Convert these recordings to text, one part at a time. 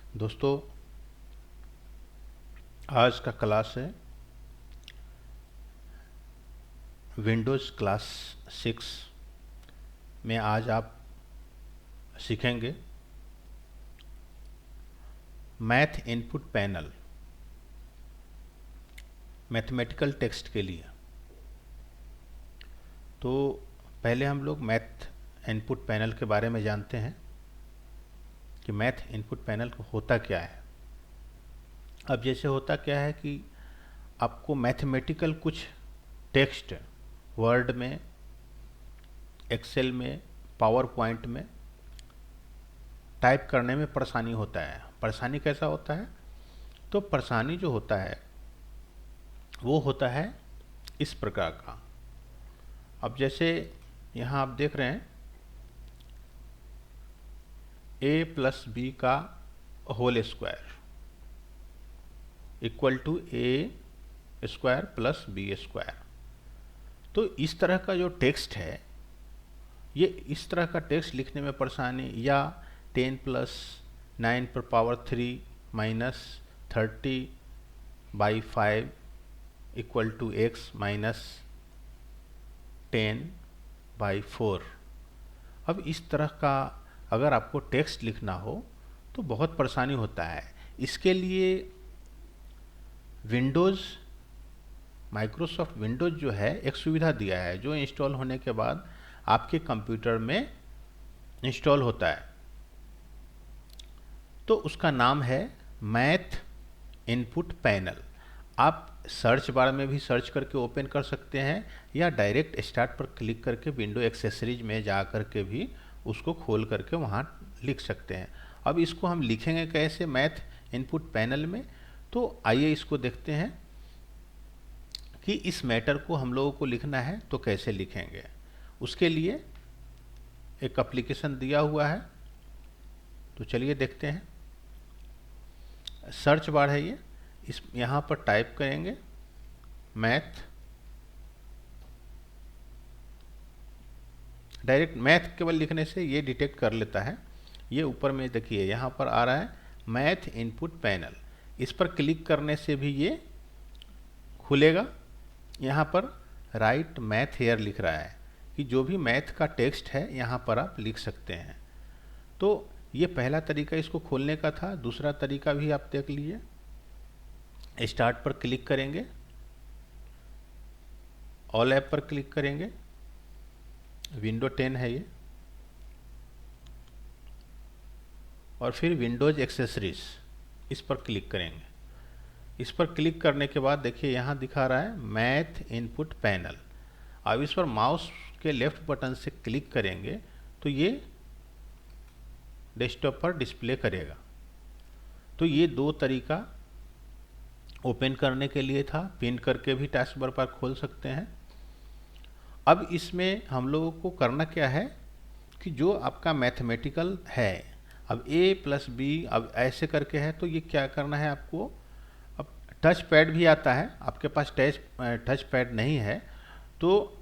दोस्तों, आज का क्लास है विंडोज़ क्लास 6 में। आज आप सीखेंगे math input panel mathematical text के लिए। तो पहले हम लोग मैथ इनपुट पैनल के बारे में जानते हैं कि मैथ इनपुट पैनल होता क्या है। अब जैसे होता क्या है कि आपको मैथमेटिकल कुछ टेक्स्ट वर्ड में, एक्सेल में, पावर पॉइंट में टाइप करने में परेशानी होता है। परेशानी कैसा होता है? तो परेशानी जो होता है वो होता है इस प्रकार का। अब जैसे यहाँ आप देख रहे हैं a प्लस बी का whole square equal to A square plus B square. तो इस तरह का जो टेक्स्ट है, ये इस तरह का टेक्स्ट लिखने में परेशानी, या 10 प्लस 9 पर power 3 minus 30/5 equal to x minus 10/4। अब इस तरह का अगर आपको टेक्स्ट लिखना हो तो बहुत परेशानी होता है। इसके लिए विंडोज़, माइक्रोसॉफ्ट विंडोज़ जो है एक सुविधा दिया है जो इंस्टॉल होने के बाद आपके कंप्यूटर में इंस्टॉल होता है। तो उसका नाम है मैथ इनपुट पैनल। आप सर्च बार में भी सर्च करके ओपन कर सकते हैं, या डायरेक्ट स्टार्ट पर क्लिक करके विंडो एक्सेसरीज में जा करके भी उसको खोल करके वहाँ लिख सकते हैं। अब इसको हम लिखेंगे कैसे मैथ इनपुट पैनल में? तो आइए इसको देखते हैं कि इस मैटर को हम लोगों को लिखना है तो कैसे लिखेंगे। उसके लिए एक एप्लीकेशन दिया हुआ है, तो चलिए देखते हैं। सर्च बार है ये, इस यहाँ पर टाइप करेंगे मैथ। डायरेक्ट मैथ केवल लिखने से ये डिटेक्ट कर लेता है। ये ऊपर में देखिए यहाँ पर आ रहा है मैथ इनपुट पैनल। इस पर क्लिक करने से भी ये खुलेगा। यहाँ पर राइट मैथ हेयर लिख रहा है कि जो भी मैथ का टेक्स्ट है यहाँ पर आप लिख सकते हैं। तो ये पहला तरीका इसको खोलने का था। दूसरा तरीका भी आप देख लीजिए। स्टार्ट पर क्लिक करेंगे, ऑल ऐप पर क्लिक करेंगे, विंडो 10 है ये, और फिर विंडोज एक्सेसरीज इस पर क्लिक करेंगे। इस पर क्लिक करने के बाद देखिए यहाँ दिखा रहा है मैथ इनपुट पैनल। अब इस पर माउस के लेफ्ट बटन से क्लिक करेंगे तो ये डेस्कटॉप पर डिस्प्ले करेगा। तो ये दो तरीका ओपन करने के लिए था। पिन करके भी टास्क बार पर खोल सकते हैं। अब इसमें हम लोगों को करना क्या है कि जो आपका मैथमेटिकल है, अब a प्लस बी अब ऐसे करके है, तो ये क्या करना है आपको। अब टच पैड भी आता है, आपके पास टच पैड नहीं है तो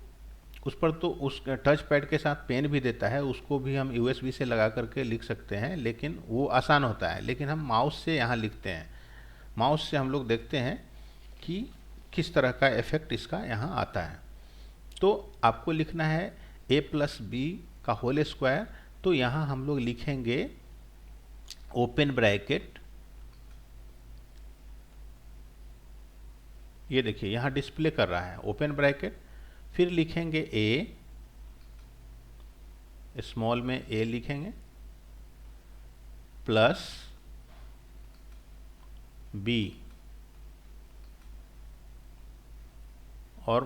उस पर, तो उस टच पैड के साथ पेन भी देता है, उसको भी हम USB से लगा करके लिख सकते हैं, लेकिन वो आसान होता है। लेकिन हम माउस से यहाँ लिखते हैं। माउस से हम लोग देखते हैं कि किस तरह का इफेक्ट इसका यहाँ आता है। तो आपको लिखना है a प्लस बी का होल स्क्वायर। तो यहाँ हम लोग लिखेंगे ओपन ब्रैकेट, ये देखिए यहाँ डिस्प्ले कर रहा है ओपन ब्रैकेट, फिर लिखेंगे a, स्मॉल में a लिखेंगे, प्लस b और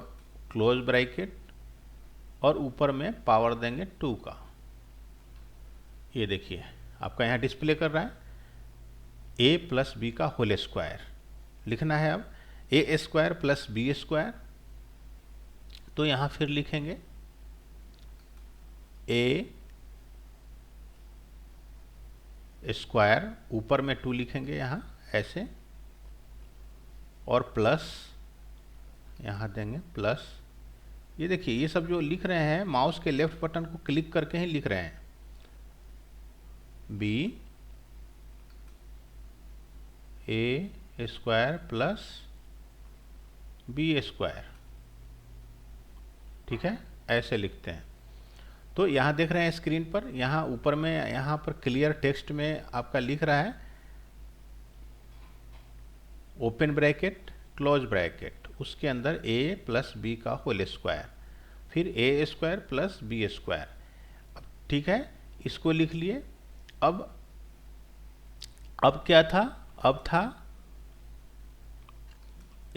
क्लोज ब्रैकेट, और ऊपर में पावर देंगे 2 का। ये देखिए आपका यहाँ डिस्प्ले कर रहा है a प्लस बी का होल स्क्वायर। लिखना है अब a square plus B square. तो यहाँ फिर लिखेंगे a स्क्वायर, ऊपर में 2 लिखेंगे यहाँ ऐसे, और प्लस यहाँ देंगे प्लस। ये देखिए ये सब जो लिख रहे हैं माउस के लेफ्ट बटन को क्लिक करके ही लिख रहे हैं। b ए स्क्वायर प्लस बी स्क्वायर, ठीक है, ऐसे लिखते हैं। तो यहाँ देख रहे हैं स्क्रीन पर, यहाँ ऊपर में यहाँ पर क्लियर टेक्स्ट में आपका लिख रहा है ओपन ब्रैकेट क्लोज ब्रैकेट, उसके अंदर ए प्लस बी का होल स्क्वायर, फिर ए स्क्वायर प्लस बी स्क्वायर, ठीक है, इसको लिख लिए। अब क्या था, अब था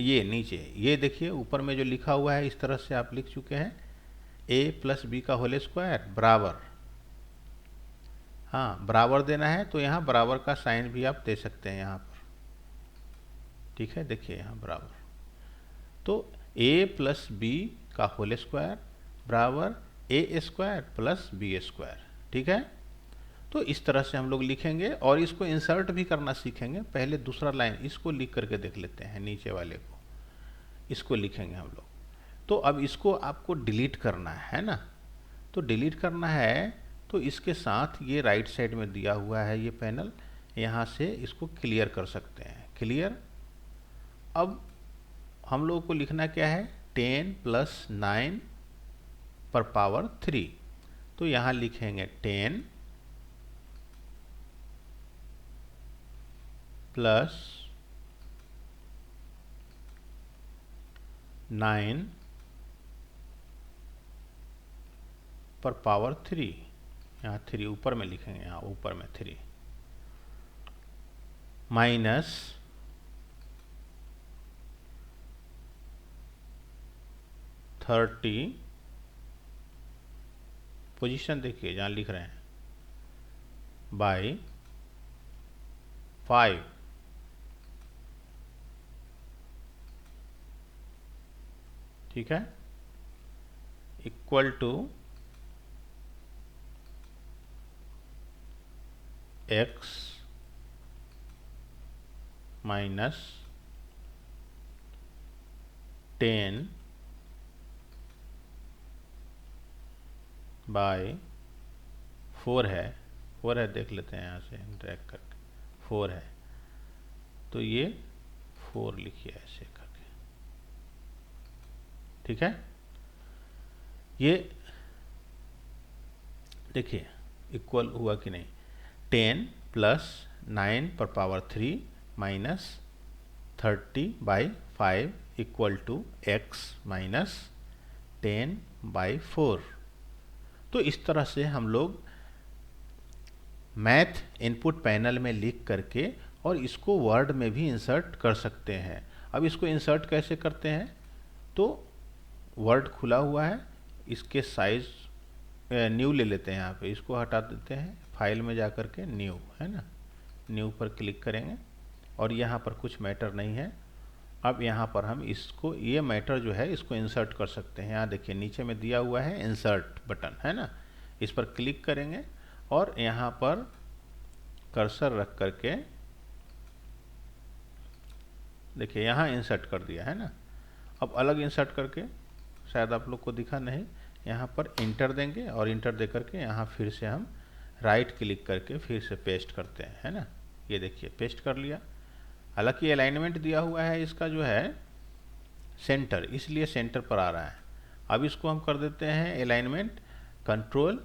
ये नीचे, ये देखिए ऊपर में जो लिखा हुआ है इस तरह से आप लिख चुके हैं, ए प्लस बी का होल स्क्वायर बराबर, हाँ बराबर देना है तो यहाँ बराबर का साइन भी आप दे सकते हैं यहाँ पर, ठीक है, देखिए यहाँ बराबर, तो ए प्लस बी का होल स्क्वायर बराबर ए स्क्वायर प्लस बी स्क्वायर, ठीक है। तो इस तरह से हम लोग लिखेंगे और इसको इंसर्ट भी करना सीखेंगे। पहले दूसरा लाइन इसको लिख करके देख लेते हैं, नीचे वाले को, इसको लिखेंगे हम लोग। तो अब इसको आपको डिलीट करना है ना, तो डिलीट करना है तो इसके साथ ये राइट साइड में दिया हुआ है ये पैनल, यहाँ से इसको क्लियर कर सकते हैं, क्लियर। अब हम लोगों को लिखना क्या है, 10 + 9 पर पावर 3, तो यहाँ लिखेंगे 10 + 9 पर पावर 3, यहाँ 3 ऊपर में लिखेंगे, यहाँ ऊपर में 3 माइनस 30, पोजीशन देखिए जहाँ लिख रहे हैं, बाई 5, ठीक है, equal to x minus 10 by 4 है, 4 है, देख लेते हैं यहाँ से ड्रैग करके, 4 है, तो ये 4 लिखिए ऐसे करके, ठीक है। ये देखिए इक्वल हुआ कि नहीं, 10 + 9 पर power 3 minus 30/5 equal to x minus 10/4। तो इस तरह से हम लोग मैथ इनपुट पैनल में लिख करके और इसको वर्ड में भी इंसर्ट कर सकते हैं। अब इसको इंसर्ट कैसे करते हैं, तो वर्ड खुला हुआ है, इसके साइज न्यू ले लेते हैं, यहाँ पे इसको हटा देते हैं, फाइल में जा कर के न्यू है ना, न्यू पर क्लिक करेंगे और यहाँ पर कुछ मैटर नहीं है। अब यहाँ पर हम इसको, ये मैटर जो है इसको इंसर्ट कर सकते हैं। यहाँ देखिए नीचे में दिया हुआ है इंसर्ट बटन है ना, इस पर क्लिक करेंगे और यहाँ पर कर्सर रख करके देखिए यहाँ इंसर्ट कर दिया है ना। अब अलग इंसर्ट करके, शायद आप लोग को दिखा नहीं, यहाँ पर इंटर देंगे और इंटर दे करके यहाँ फिर से हम राइट क्लिक करके फिर से पेस्ट करते हैं, है ना, ये देखिए पेस्ट कर लिया। हालांकि अलाइनमेंट दिया हुआ है इसका जो है सेंटर, इसलिए सेंटर पर आ रहा है। अब इसको हम कर देते हैं अलाइनमेंट, कंट्रोल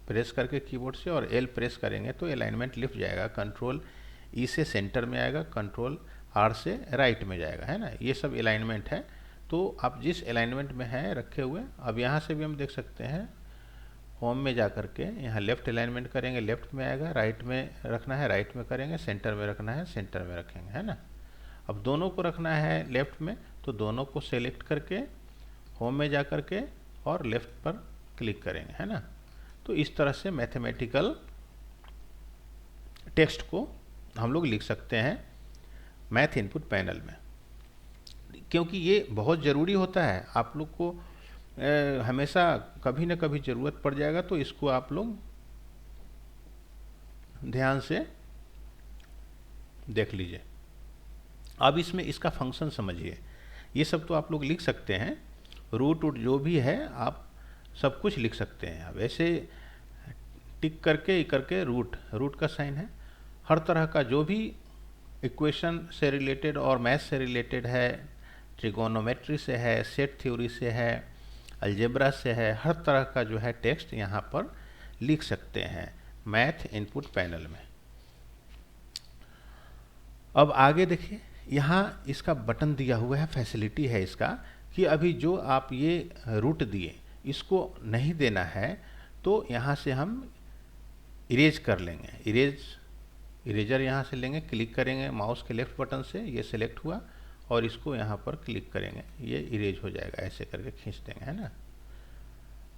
प्रेस करके कीबोर्ड से और एल प्रेस करेंगे तो अलाइनमेंट लिफ्ट जाएगा, कंट्रोल ई से सेंटर में आएगा, कंट्रोल आर से राइट में जाएगा, है ना, ये सब अलाइनमेंट है। तो आप जिस अलाइनमेंट में है रखे हुए, अब यहाँ से भी हम देख सकते हैं, होम में जा कर के यहाँ लेफ्ट अलाइनमेंट करेंगे, लेफ्ट में आएगा, राइट में रखना है राइट में करेंगे, सेंटर में रखना है सेंटर में रखेंगे, है ना। अब दोनों को रखना है लेफ्ट में, तो दोनों को सेलेक्ट करके होम में जा कर के और लेफ्ट पर क्लिक करेंगे, है ना। तो इस तरह से मैथमेटिकल टेक्स्ट को हम लोग लिख सकते हैं मैथ इनपुट पैनल में, क्योंकि ये बहुत ज़रूरी होता है। आप लोग को हमेशा कभी न कभी ज़रूरत पड़ जाएगा, तो इसको आप लोग ध्यान से देख लीजिए। अब इसमें इसका फंक्शन समझिए, ये सब तो आप लोग लिख सकते हैं, रूट वूट जो भी है आप सब कुछ लिख सकते हैं। अब ऐसे टिक करके रूट का साइन है, हर तरह का जो भी इक्वेशन से रिलेटेड और मैथ से रिलेटेड है, ट्रिगोनोमेट्री से है, सेट थ्योरी से है, अलजेब्रा से है, हर तरह का जो है टेक्स्ट यहाँ पर लिख सकते हैं मैथ इनपुट पैनल में। अब आगे देखिए, यहाँ इसका बटन दिया हुआ है, फैसिलिटी है इसका कि अभी जो आप ये रूट दिए इसको नहीं देना है तो यहाँ से हम इरेज कर लेंगे। इरेजर यहाँ से लेंगे, क्लिक करेंगे माउस के लेफ्ट बटन से, ये सिलेक्ट हुआ और इसको यहाँ पर क्लिक करेंगे, ये इरेज हो जाएगा, ऐसे करके खींच देंगे, है ना,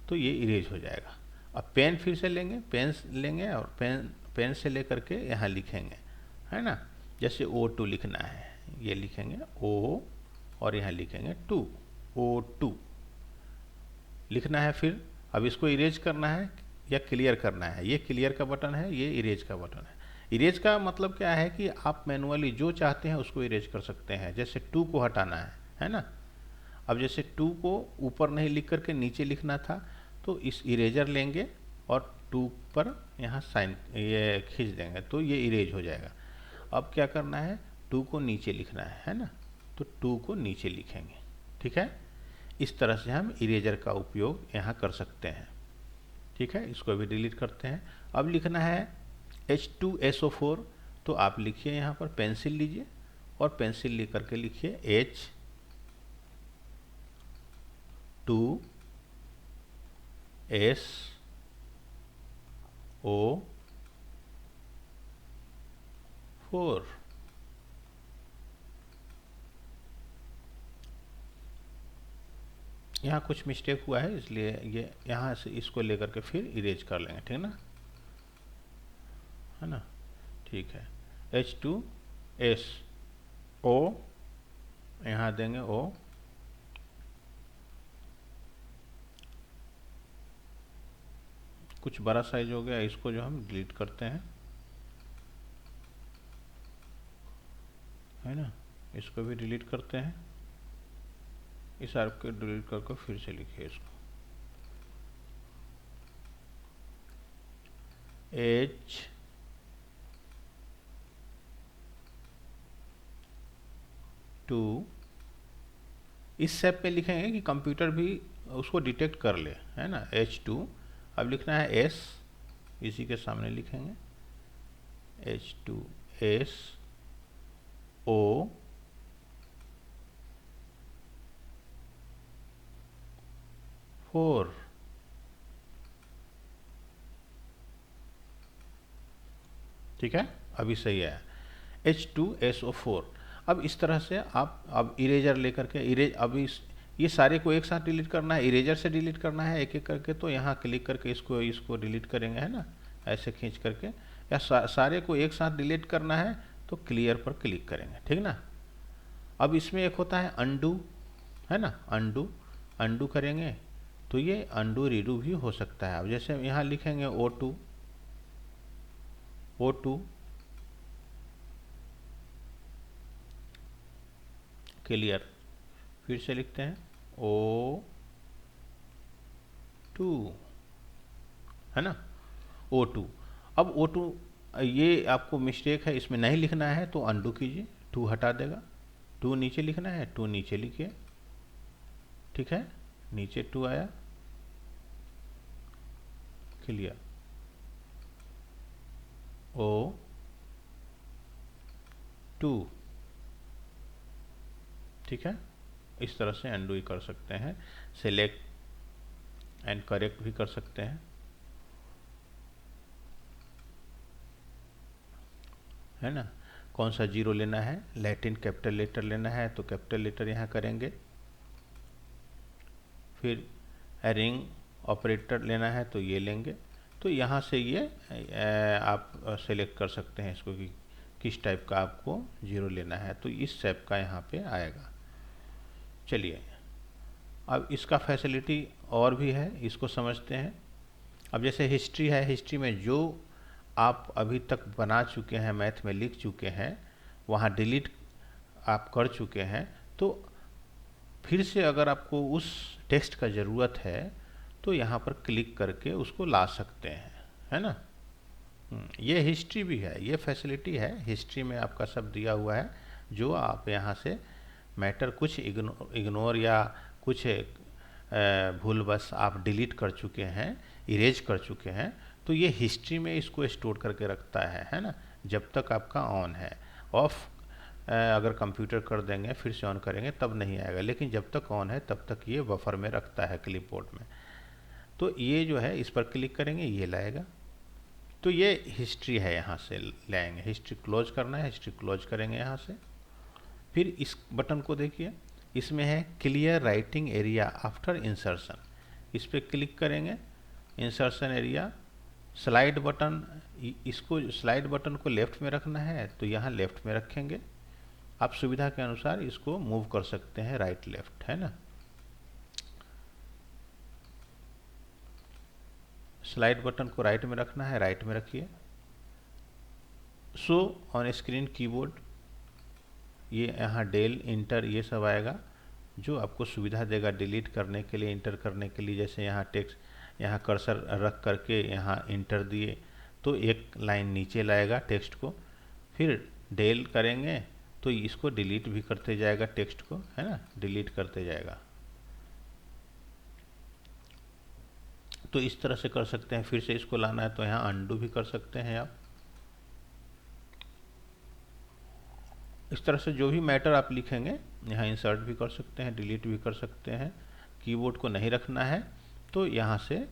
तो ये इरेज हो जाएगा। अब पेन फिर से लेंगे, पेन लेंगे और पेन से लेकर के यहाँ लिखेंगे, है ना, जैसे O2 लिखना है, ये लिखेंगे O और यहाँ लिखेंगे 2, O2 लिखना है। फिर अब इसको इरेज करना है या क्लियर करना है, ये क्लियर का बटन है, ये इरेज का बटन है। इरेज का मतलब क्या है कि आप मैनुअली जो चाहते हैं उसको इरेज कर सकते हैं, जैसे 2 को हटाना है ना। अब जैसे 2 को ऊपर नहीं लिख करके नीचे लिखना था तो इस इरेजर लेंगे और 2 पर यहाँ साइन ये खींच देंगे तो ये इरेज हो जाएगा। अब क्या करना है, 2 को नीचे लिखना है ना, तो 2 को नीचे लिखेंगे, ठीक है। इस तरह से हम इरेजर का उपयोग यहाँ कर सकते हैं, ठीक है। इसको भी डिलीट करते हैं। अब लिखना है H2SO4, तो आप लिखिए यहाँ पर, पेंसिल लीजिए और पेंसिल ले करके लिखिए H2SO4। यहाँ कुछ मिस्टेक हुआ है इसलिए ये यहाँ से इसको लेकर के फिर इरेज कर लेंगे, ठीक ना, है ना, ठीक है। H2SO यहाँ देंगे O, कुछ बड़ा साइज हो गया, इसको जो हम डिलीट करते हैं, है ना, इसको भी डिलीट करते हैं। इस आर्क को डिलीट करके फिर से लिखिए इसको H2, इस स्टेप पे लिखेंगे कि कंप्यूटर भी उसको डिटेक्ट कर ले, है ना, H2। अब लिखना है S, इसी के सामने लिखेंगे H2SO4, ठीक है, अभी सही है H2SO4। अब इस तरह से आप अब इरेजर लेकर के ये सारे को एक साथ डिलीट करना है, इरेजर से डिलीट करना है एक एक करके, तो यहाँ क्लिक करके इसको डिलीट करेंगे, है ना, ऐसे खींच करके, या सारे को एक साथ डिलीट करना है तो क्लियर पर क्लिक करेंगे, ठीक ना। अब इसमें एक होता है अंडू, है ना, अंडू करेंगे तो ये अंडू रीडू भी हो सकता है। अब जैसे यहाँ लिखेंगे O2 क्लियर, फिर से लिखते हैं O2, है ना, O2। अब O2 ये आपको मिस्टेक है, इसमें नहीं लिखना है तो अंडू कीजिए, 2 हटा देगा। 2 नीचे लिखना है, 2 नीचे लिखिए, ठीक है, नीचे 2 आया, क्लियर, O2, ठीक है। इस तरह से अंडू ही कर सकते हैं, सेलेक्ट एंड करेक्ट भी कर सकते हैं, है ना। कौन सा जीरो लेना है, लैटिन कैपिटल लेटर लेना है तो कैपिटल लेटर यहाँ करेंगे, फिर रिंग ऑपरेटर लेना है तो ये लेंगे, तो यहाँ से ये आप सेलेक्ट कर सकते हैं इसको कि किस टाइप का आपको जीरो लेना है, तो इस टाइप का यहाँ पे आएगा। चलिए अब इसका फैसिलिटी और भी है, इसको समझते हैं। अब जैसे हिस्ट्री है, हिस्ट्री में जो आप अभी तक बना चुके हैं, मैथ में लिख चुके हैं, वहाँ डिलीट आप कर चुके हैं, तो फिर से अगर आपको उस टेक्स्ट का ज़रूरत है तो यहाँ पर क्लिक करके उसको ला सकते हैं, है ना। ये हिस्ट्री भी है, ये फैसिलिटी है, हिस्ट्री में आपका सब दिया हुआ है, जो आप यहाँ से मैटर कुछ इग्नोर या कुछ भूलवश आप डिलीट कर चुके हैं, इरेज कर चुके हैं, तो ये हिस्ट्री में इसको स्टोर करके रखता है ना, जब तक आपका ऑन है। ऑफ अगर कंप्यूटर कर देंगे फिर से ऑन करेंगे तब नहीं आएगा, लेकिन जब तक ऑन है तब तक ये बफर में रखता है क्लिपबोर्ड में। तो ये जो है इस पर क्लिक करेंगे ये लाएगा, तो ये हिस्ट्री है, यहाँ से लाएंगे। हिस्ट्री क्लोज करना है, हिस्ट्री क्लोज करेंगे यहाँ से। फिर इस बटन को देखिए, इसमें है clear writing area after insertion, इस पर क्लिक करेंगे। इंसर्शन एरिया स्लाइड बटन, इसको स्लाइड बटन को लेफ्ट में रखना है तो यहाँ लेफ्ट में रखेंगे। आप सुविधा के अनुसार इसको मूव कर सकते हैं राइट लेफ्ट, है ना। स्लाइड बटन को राइट में रखना है, राइट में रखिए। शो ऑन स्क्रीन कीबोर्ड, ये यहाँ डेल इंटर ये सब आएगा, जो आपको सुविधा देगा डिलीट करने के लिए, इंटर करने के लिए। जैसे यहाँ टेक्स्ट, यहाँ कर्सर रख करके यहाँ इंटर दिए तो एक लाइन नीचे लाएगा टेक्स्ट को, फिर डेल करेंगे तो इसको डिलीट भी करते जाएगा टेक्स्ट को, है ना, डिलीट करते जाएगा। तो इस तरह से कर सकते हैं। फिर से इसको लाना है तो यहाँ अंडू भी कर सकते हैं आप। इस तरह से जो भी मैटर आप लिखेंगे यहाँ इंसर्ट भी कर सकते हैं, डिलीट भी कर सकते हैं। कीबोर्ड को नहीं रखना है तो यहाँ से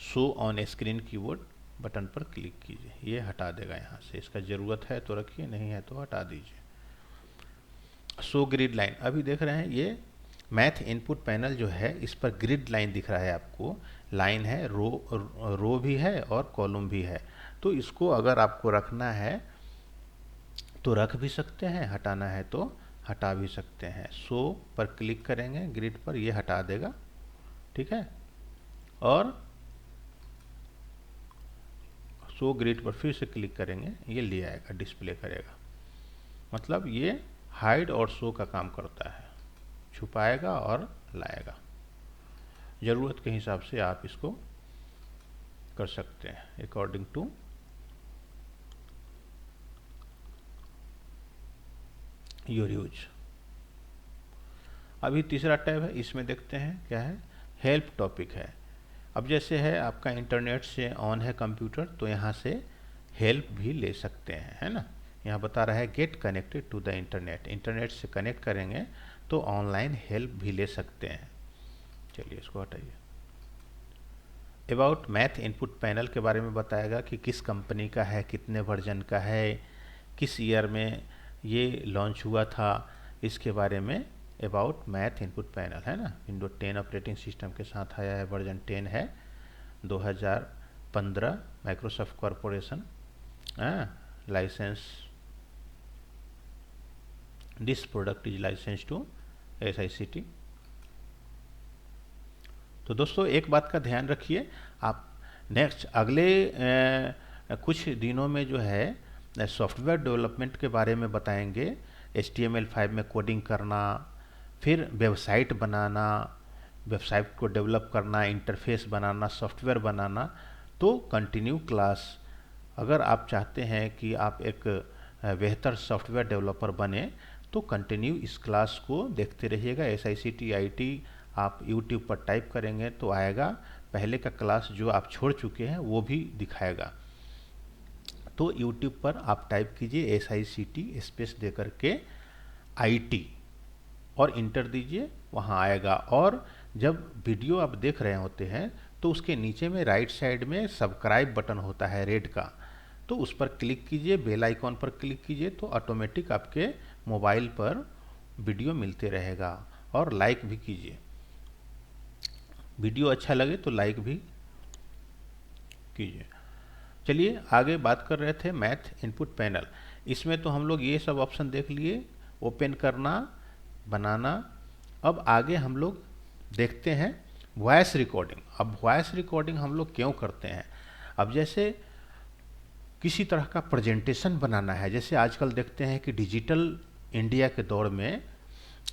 show on screen keyboard button पर क्लिक कीजिए, ये हटा देगा यहाँ से। इसका ज़रूरत है तो रखिए, नहीं है तो हटा दीजिए। शो ग्रिड लाइन, अभी देख रहे हैं ये मैथ इनपुट पैनल जो है इस पर ग्रिड लाइन दिख रहा है आपको। लाइन है, रो भी है और कॉलम भी है। तो इसको अगर आपको रखना है तो रख भी सकते हैं, हटाना है तो हटा भी सकते हैं। शो पर क्लिक करेंगे ग्रिड पर, ये हटा देगा, ठीक है। और शो ग्रिड पर फिर से क्लिक करेंगे, ये ले आएगा, डिस्प्ले करेगा। मतलब ये हाइड और शो का काम करता है, छुपाएगा और लाएगा। ज़रूरत के हिसाब से आप इसको कर सकते हैं अकॉर्डिंग टू योर यूज। अभी तीसरा टैब है, इसमें देखते हैं क्या है, हेल्प टॉपिक है। अब जैसे है आपका इंटरनेट से ऑन है कंप्यूटर तो यहाँ से हेल्प भी ले सकते हैं, है ना। यहाँ बता रहा है get connected to the internet, internet से कनेक्ट करेंगे तो ऑनलाइन हेल्प भी ले सकते हैं। चलिए इसको हटाइए। अबाउट मैथ इनपुट पैनल के बारे में बताएगा कि किस कंपनी का है, कितने वर्जन का है, किस ईयर में ये लॉन्च हुआ था, इसके बारे में अबाउट मैथ इनपुट पैनल, है ना। विंडो 10 ऑपरेटिंग सिस्टम के साथ आया है, वर्जन 10 है, 2015, Microsoft corporation, licence, this product is license to SICT। तो दोस्तों एक बात का ध्यान रखिए, आप नेक्स्ट अगले कुछ दिनों में जो है सॉफ्टवेयर डेवलपमेंट के बारे में बताएंगे। HTML5 में कोडिंग करना, फिर वेबसाइट बनाना, वेबसाइट को डेवलप करना, इंटरफेस बनाना, सॉफ्टवेयर बनाना। तो कंटिन्यू क्लास, अगर आप चाहते हैं कि आप एक बेहतर सॉफ्टवेयर डेवलपर बने तो कंटिन्यू इस क्लास को देखते रहिएगा। SICT IT आप YouTube पर टाइप करेंगे तो आएगा, पहले का क्लास जो आप छोड़ चुके हैं वो भी दिखाएगा। तो YouTube पर आप टाइप कीजिए SICT स्पेस दे करके IT और इंटर दीजिए, वहाँ आएगा। और जब वीडियो आप देख रहे होते हैं तो उसके नीचे में राइट साइड में सब्सक्राइब बटन होता है रेड का, तो उस पर क्लिक कीजिए, बेल आइकॉन पर क्लिक कीजिए, तो ऑटोमेटिक आपके मोबाइल पर वीडियो मिलते रहेगा। और लाइक भी कीजिए, वीडियो अच्छा लगे तो लाइक भी कीजिए। चलिए आगे बात कर रहे थे मैथ इनपुट पैनल। इसमें तो हम लोग ये सब ऑप्शन देख लिए, ओपन करना, बनाना। अब आगे हम लोग देखते हैं वॉइस रिकॉर्डिंग। अब वॉइस रिकॉर्डिंग हम लोग क्यों करते हैं? अब जैसे किसी तरह का प्रेजेंटेशन बनाना है, जैसे आजकल देखते हैं कि डिजिटल इंडिया के दौर में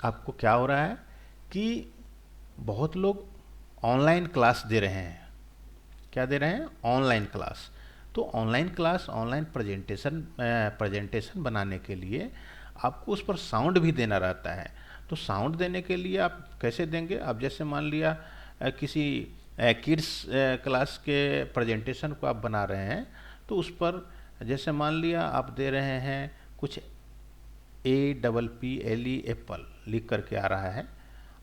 आपको क्या हो रहा है कि बहुत लोग ऑनलाइन क्लास दे रहे हैं। क्या दे रहे हैं? Online class. तो ऑनलाइन क्लास, ऑनलाइन प्रेजेंटेशन बनाने के लिए आपको उस पर साउंड भी देना रहता है। तो साउंड देने के लिए आप कैसे देंगे? अब जैसे मान लिया किसी किड्स क्लास के प्रेजेंटेशन को आप बना रहे हैं, तो उस पर जैसे मान लिया आप दे रहे हैं कुछ APPLE एप्पल लिख करके आ रहा है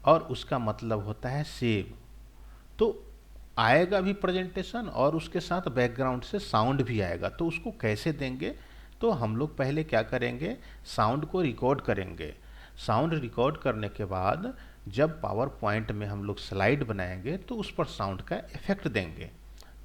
और उसका मतलब होता है सेब, तो आएगा भी प्रेजेंटेशन और उसके साथ बैकग्राउंड से साउंड भी आएगा। तो उसको कैसे देंगे? तो हम लोग पहले क्या करेंगे, साउंड को रिकॉर्ड करेंगे। साउंड रिकॉर्ड करने के बाद जब पावर पॉइंट में हम लोग स्लाइड बनाएंगे तो उस पर साउंड का इफेक्ट देंगे।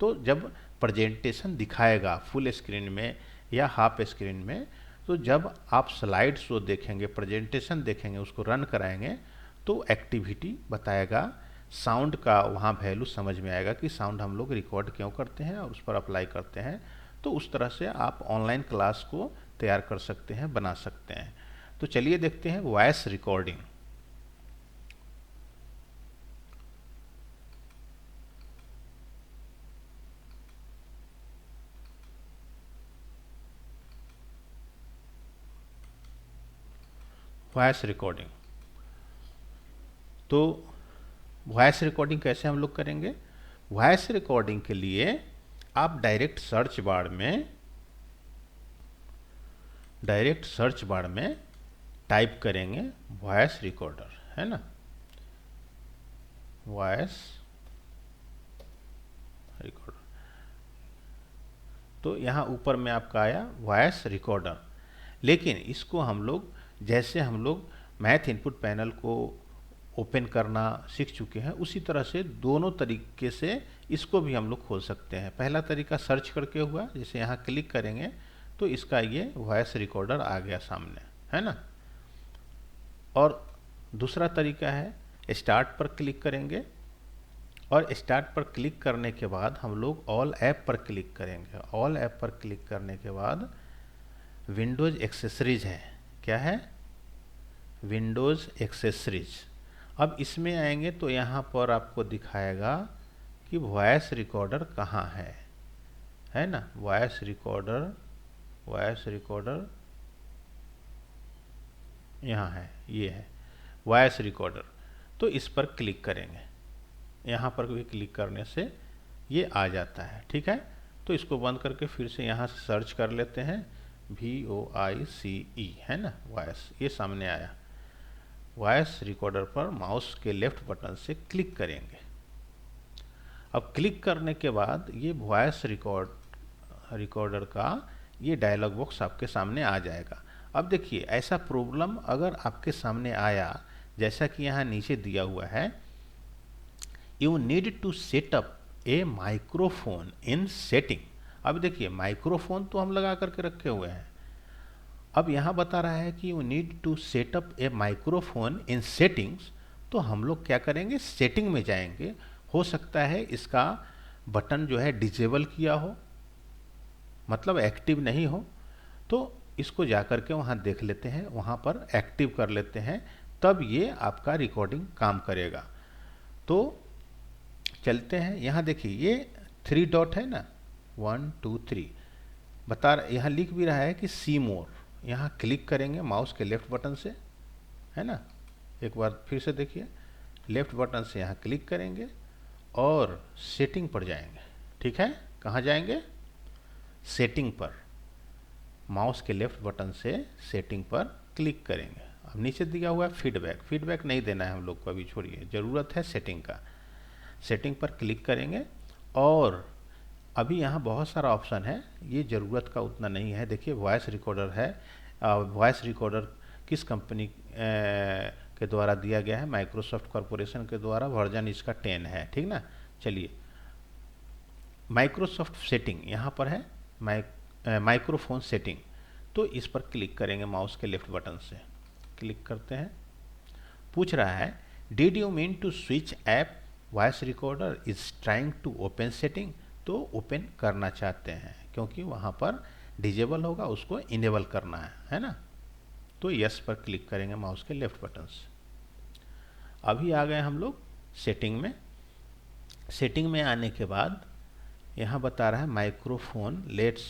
तो जब प्रेजेंटेशन दिखाएगा फुल स्क्रीन में या हाफ स्क्रीन में, तो जब आप स्लाइड शो देखेंगे, प्रेजेंटेशन देखेंगे, उसको रन कराएंगे, तो एक्टिविटी बताएगा, साउंड का वहाँ वैल्यू समझ में आएगा कि साउंड हम लोग रिकॉर्ड क्यों करते हैं और उस पर अप्लाई करते हैं। तो उस तरह से आप ऑनलाइन क्लास को तैयार कर सकते हैं, बना सकते हैं। तो चलिए देखते हैं वॉइस रिकॉर्डिंग। वॉइस रिकॉर्डिंग, तो वॉइस रिकॉर्डिंग कैसे हम लोग करेंगे? वॉइस रिकॉर्डिंग के लिए आप डायरेक्ट सर्च बार में टाइप करेंगे वॉइस रिकॉर्डर, है ना, वॉइस रिकॉर्डर। तो यहाँ ऊपर में आपका आया वॉइस रिकॉर्डर। लेकिन इसको हम लोग, जैसे हम लोग मैथ इनपुट पैनल को ओपन करना सीख चुके हैं, उसी तरह से दोनों तरीके से इसको भी हम लोग खोल सकते हैं। पहला तरीका सर्च करके हुआ, जैसे यहाँ क्लिक करेंगे तो इसका ये वॉइस रिकॉर्डर आ गया सामने, है ना। और दूसरा तरीका है स्टार्ट पर क्लिक करेंगे और स्टार्ट पर क्लिक करने के बाद हम लोग ऑल ऐप पर क्लिक करेंगे। ऑल ऐप पर क्लिक करने के बाद विंडोज़ एक्सेसरीज है, क्या है, विंडोज़ एक्सेसरीज। अब इसमें आएंगे तो यहाँ पर आपको दिखाएगा कि वॉइस रिकॉर्डर कहाँ है ना, वॉइस रिकॉर्डर यहाँ है, ये है वॉइस रिकॉर्डर। तो इस पर क्लिक करेंगे, यहाँ पर भी क्लिक करने से ये आ जाता है, ठीक है। तो इसको बंद करके फिर से यहाँ से सर्च कर लेते हैं, VOICE, है ना, वॉइस, ये सामने आया। वॉइस रिकॉर्डर पर माउस के लेफ्ट बटन से क्लिक करेंगे। अब क्लिक करने के बाद ये वॉइस रिकॉर्डर का ये डायलॉग बॉक्स आपके सामने आ जाएगा। अब देखिए, ऐसा प्रॉब्लम अगर आपके सामने आया, जैसा कि यहाँ नीचे दिया हुआ है, you need to set up a microphone in setting. अब देखिए, माइक्रोफोन तो हम लगा करके रखे हुए हैं, अब यहाँ बता रहा है कि you need to set up a microphone in settings. तो हम लोग क्या करेंगे, सेटिंग में जाएंगे। हो सकता है इसका बटन जो है डिजेबल किया हो, मतलब एक्टिव नहीं हो, तो इसको जा कर के वहाँ देख लेते हैं, वहाँ पर एक्टिव कर लेते हैं, तब ये आपका रिकॉर्डिंग काम करेगा। तो चलते हैं, यहाँ देखिए ये 3 डॉट है ना, 1 2 3 बता रहा, यहाँ लिख भी रहा है कि सी मोर। यहाँ क्लिक करेंगे माउस के लेफ्ट बटन से, है ना, एक बार फिर से देखिए, लेफ्ट बटन से यहाँ क्लिक करेंगे और सेटिंग पर जाएंगे, ठीक है। कहाँ जाएंगे, सेटिंग पर, माउस के लेफ्ट बटन से सेटिंग पर क्लिक करेंगे। अब नीचे दिया हुआ है फीडबैक नहीं देना है हम लोग को, अभी छोड़िए, ज़रूरत है सेटिंग का। सेटिंग पर क्लिक करेंगे और अभी यहाँ बहुत सारा ऑप्शन है, ये ज़रूरत का उतना नहीं है। देखिए वॉइस रिकॉर्डर है, वॉइस रिकॉर्डर किस कंपनी के द्वारा दिया गया है, माइक्रोसॉफ्ट कॉरपोरेशन के द्वारा, वर्जन इसका 10 है, ठीक ना। चलिए, माइक्रोसॉफ्ट सेटिंग यहाँ पर है, माइक्रोफोन सेटिंग, तो इस पर क्लिक करेंगे माउस के लेफ्ट बटन से, क्लिक करते हैं। पूछ रहा है, did you mean to switch app voice recorder is trying to open setting. तो ओपन करना चाहते हैं, क्योंकि वहाँ पर डिजेबल होगा, उसको इनेबल करना है ना। तो यस पर क्लिक करेंगे माउस के लेफ्ट बटन से। अभी आ गए हम लोग सेटिंग में। सेटिंग में आने के बाद यहाँ बता रहा है microphone, let's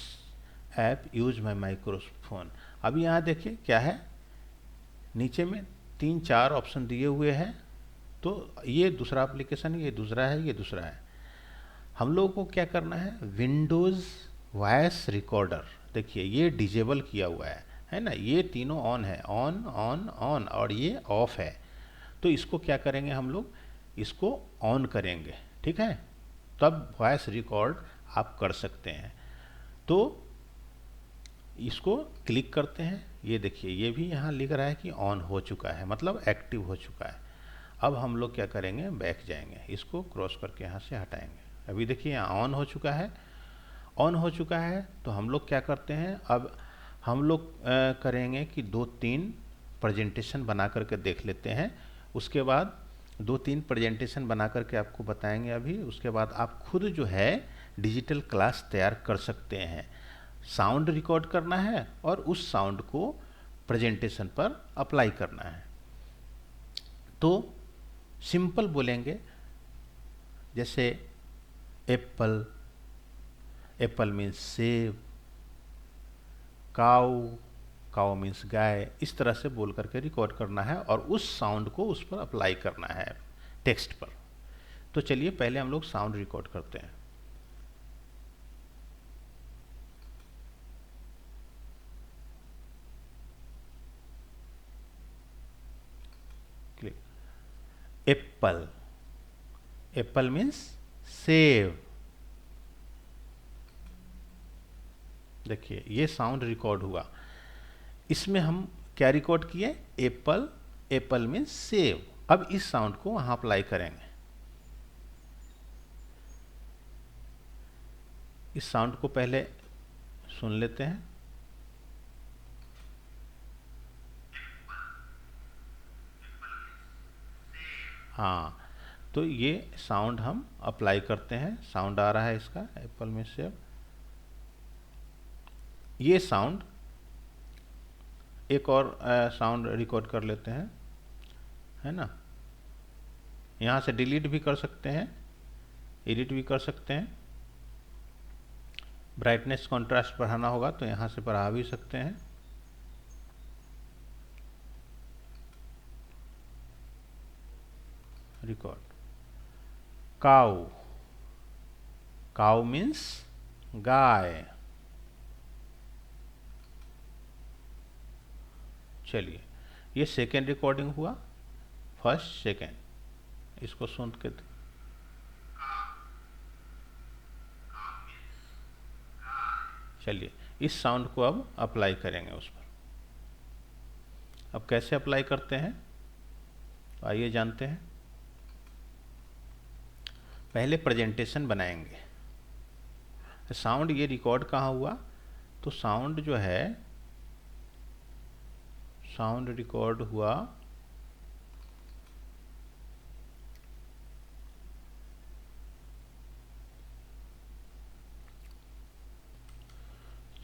app use my microphone. अभी यहाँ देखिए क्या है, नीचे में 3-4 ऑप्शन दिए हुए हैं। तो ये दूसरा एप्लीकेशन, ये दूसरा है, ये दूसरा है। हम लोगों को क्या करना है, विंडोज़ वॉइस रिकॉर्डर, देखिए ये डिजेबल किया हुआ है ना, ये तीनों ऑन है, ऑन ऑन ऑन, और ये ऑफ है। तो इसको क्या करेंगे हम लोग, इसको ऑन करेंगे, ठीक है, तब वॉइस रिकॉर्ड आप कर सकते हैं। तो इसको क्लिक करते हैं, ये देखिए ये भी यहाँ लिख रहा है कि ऑन हो चुका है, मतलब एक्टिव हो चुका है। अब हम लोग क्या करेंगे, बैक जाएंगे, इसको क्रॉस करके यहाँ से हटाएंगे। अभी देखिए यहाँ ऑन हो चुका है, ऑन हो चुका है। तो हम लोग क्या करते हैं, अब हम लोग करेंगे कि 2-3 प्रेजेंटेशन बना करके देख लेते हैं। उसके बाद 2-3 प्रेजेंटेशन बना करके आपको बताएंगे अभी। उसके बाद आप खुद जो है डिजिटल क्लास तैयार कर सकते हैं। साउंड रिकॉर्ड करना है और उस साउंड को प्रेजेंटेशन पर अप्लाई करना है। तो सिंपल बोलेंगे, जैसे एप्पल, एप्पल मीन्स सेब, काऊ, काऊ मीन्स गाय, इस तरह से बोल करके रिकॉर्ड करना है और उस साउंड को उस पर अप्लाई करना है टेक्स्ट पर। तो चलिए पहले हम लोग साउंड रिकॉर्ड करते हैं। क्लिक, एप्पल, एप्पल मीन्स सेब। देखिए ये साउंड रिकॉर्ड हुआ। इसमें हम क्या रिकॉर्ड किए, एप्पल, एप्पल मीन्स सेब। अब इस साउंड को वहां अप्लाई करेंगे। इस साउंड को पहले सुन लेते हैं। हाँ, तो ये साउंड हम अप्लाई करते हैं। साउंड आ रहा है इसका, एप्पल में सेब। ये साउंड, एक और साउंड रिकॉर्ड कर लेते हैं, है ना। यहाँ से डिलीट भी कर सकते हैं, एडिट भी कर सकते हैं। ब्राइटनेस कॉन्ट्रास्ट बढ़ाना होगा तो यहाँ से बढ़ा भी सकते हैं। रिकॉर्ड, काऊ, काऊ मीन्स गाय। चलिए ये सेकेंड रिकॉर्डिंग हुआ, फर्स्ट सेकेंड। इसको सुन के चलिए इस साउंड को अब अप्लाई करेंगे उस पर। अब कैसे अप्लाई करते हैं, तो आइए जानते हैं। पहले प्रेजेंटेशन बनाएंगे। साउंड ये रिकॉर्ड कहाँ हुआ, तो साउंड जो है, साउंड रिकॉर्ड हुआ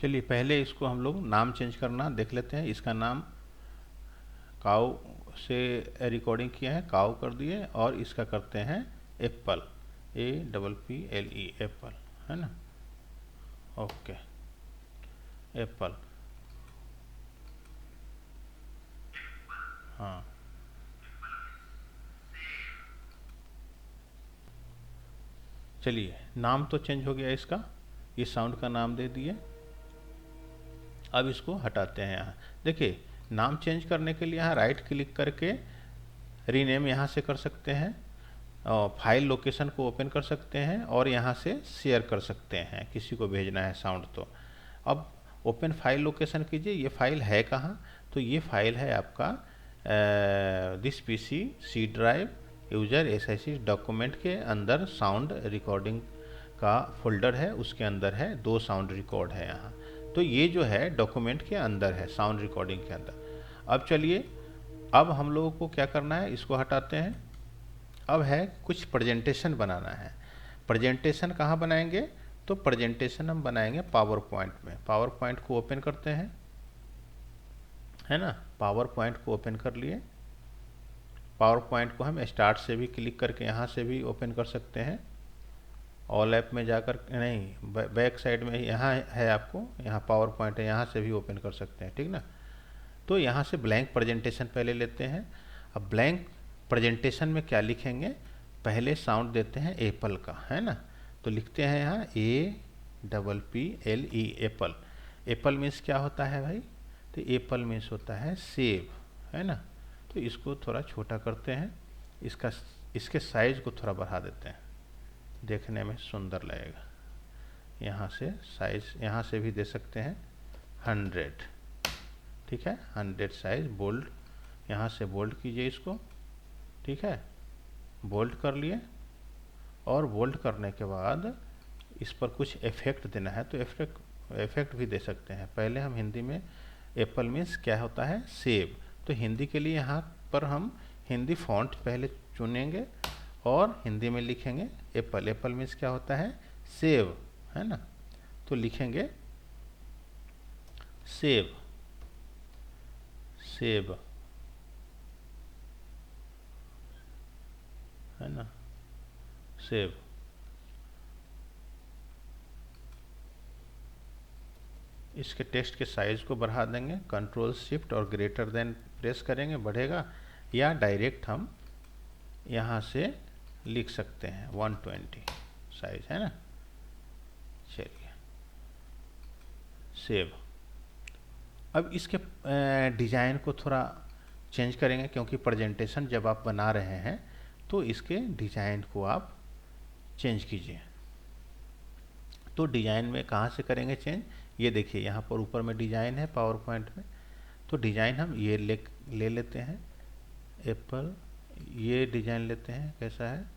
चलिए पहले इसको हम लोग नाम चेंज करना देख लेते हैं। इसका नाम काऊ से रिकॉर्डिंग किया है, काऊ कर दिए, और इसका करते हैं एप्पल, APPLE, एप्पल, है ना। ओके, एप्पल, हाँ। चलिए नाम तो चेंज हो गया इसका, ये साउंड का नाम दे दिए। अब इसको हटाते हैं। यहाँ देखिए नाम चेंज करने के लिए यहाँ राइट क्लिक करके रीनेम यहाँ से कर सकते हैं, और फाइल लोकेशन को ओपन कर सकते हैं, और यहाँ से शेयर कर सकते हैं, किसी को भेजना है साउंड। तो अब ओपन फाइल लोकेशन कीजिए। ये फाइल है कहाँ, तो ये फाइल है आपका this PC C drive user SIC document के अंदर साउंड रिकॉर्डिंग का फोल्डर है, उसके अंदर है 2 साउंड रिकॉर्ड है यहाँ। तो ये जो है डॉक्यूमेंट के अंदर है, साउंड रिकॉर्डिंग के अंदर। अब चलिए, अब हम लोगों को क्या करना है, इसको हटाते हैं। अब है कुछ प्रेजेंटेशन बनाना है। प्रेजेंटेशन कहाँ बनाएंगे, तो प्रेजेंटेशन हम बनाएंगे पावर पॉइंट में। पावर पॉइंट को ओपन करते हैं, है ना। पावर पॉइंट को ओपन कर लिए। पावर पॉइंट को हम स्टार्ट से भी क्लिक करके यहाँ से भी ओपन कर सकते हैं, ऑल ऐप में जाकर नहीं, बैक साइड में यहाँ है आपको, यहाँ पावर पॉइंट है, यहाँ से भी ओपन कर सकते हैं, ठीक ना। तो यहाँ से ब्लैंक प्रेजेंटेशन पहले लेते हैं। अब ब्लैंक प्रेजेंटेशन में क्या लिखेंगे, पहले साउंड देते हैं एप्पल का, है ना। तो लिखते हैं यहाँ APPLE, एप्पल। एप्पल मीन्स क्या होता है भाई, तो एप्पल मीन्स होता है सेब, है ना। तो इसको थोड़ा छोटा करते हैं, इसके साइज को थोड़ा बढ़ा देते हैं, देखने में सुंदर लगेगा। यहाँ से साइज यहाँ से भी दे सकते हैं 100, ठीक है, 100 साइज। बोल्ड, यहाँ से बोल्ड कीजिए इसको, ठीक है, बोल्ड कर लिए। और बोल्ड करने के बाद इस पर कुछ इफेक्ट देना है, तो इफेक्ट भी दे सकते हैं। पहले हम हिंदी में, एप्पल मीन्स क्या होता है, सेब, तो हिंदी के लिए यहाँ पर हम हिंदी फॉन्ट पहले चुनेंगे और हिंदी में लिखेंगे एप्पल। एप्पल मीन्स क्या होता है, सेब, है ना। तो लिखेंगे सेब, सेब, है ना, सेब। इसके टेक्स्ट के साइज को बढ़ा देंगे, कंट्रोल शिफ्ट और ग्रेटर देन प्रेस करेंगे, बढ़ेगा। या डायरेक्ट हम यहाँ से लिख सकते हैं 120 साइज, है ना। चलिए, सेव। अब इसके डिज़ाइन को थोड़ा चेंज करेंगे, क्योंकि प्रेजेंटेशन जब आप बना रहे हैं तो इसके डिज़ाइन को आप चेंज कीजिए। तो डिज़ाइन में कहाँ से करेंगे चेंज, ये देखिए यहाँ पर ऊपर में डिज़ाइन है पावर पॉइंट में। तो डिज़ाइन हम ये ले लेते हैं, एप्पल, ये डिज़ाइन लेते हैं। कैसा है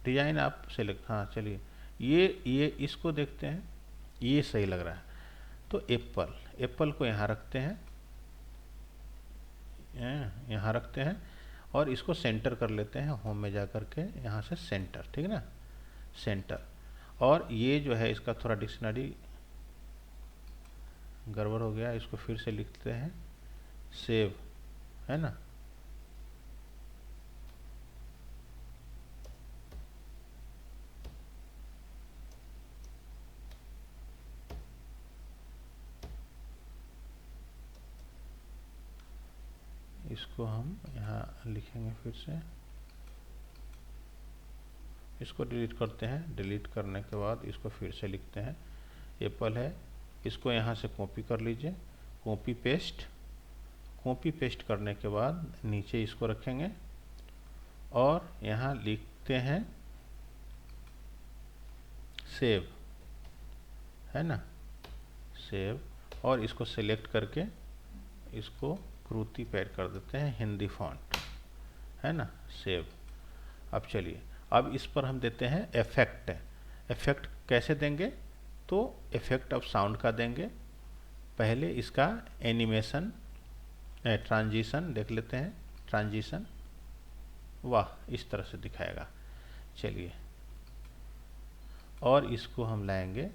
डिज़ाइन, आप सेलेक्ट, हाँ चलिए, ये इसको देखते हैं, ये सही लग रहा है। तो एप्पल को यहाँ रखते हैं, यहाँ रखते हैं और इसको सेंटर कर लेते हैं, होम में जा कर के यहाँ से सेंटर, ठीक है ना, सेंटर। और ये जो है इसका थोड़ा डिक्शनरी गड़बड़ हो गया, इसको फिर से लिखते हैं सेव, है ना। इसको हम यहाँ लिखेंगे फिर से, इसको डिलीट करते हैं। डिलीट करने के बाद इसको फिर से लिखते हैं, एप्पल है। इसको यहाँ से कॉपी कर लीजिए, कॉपी पेस्ट करने के बाद नीचे इसको रखेंगे और यहाँ लिखते हैं सेव, है ना, सेव। और इसको सिलेक्ट करके इसको क्रूती पैड कर देते हैं हिंदी फॉन्ट, है ना, सेव। अब चलिए, अब इस पर हम देते हैं इफेक्ट। इफेक्ट कैसे देंगे, तो इफेक्ट अब साउंड का देंगे। पहले इसका एनिमेशन, ट्रांजिशन देख लेते हैं, ट्रांजिशन, वाह, इस तरह से दिखाएगा। चलिए, और इसको हम लाएंगे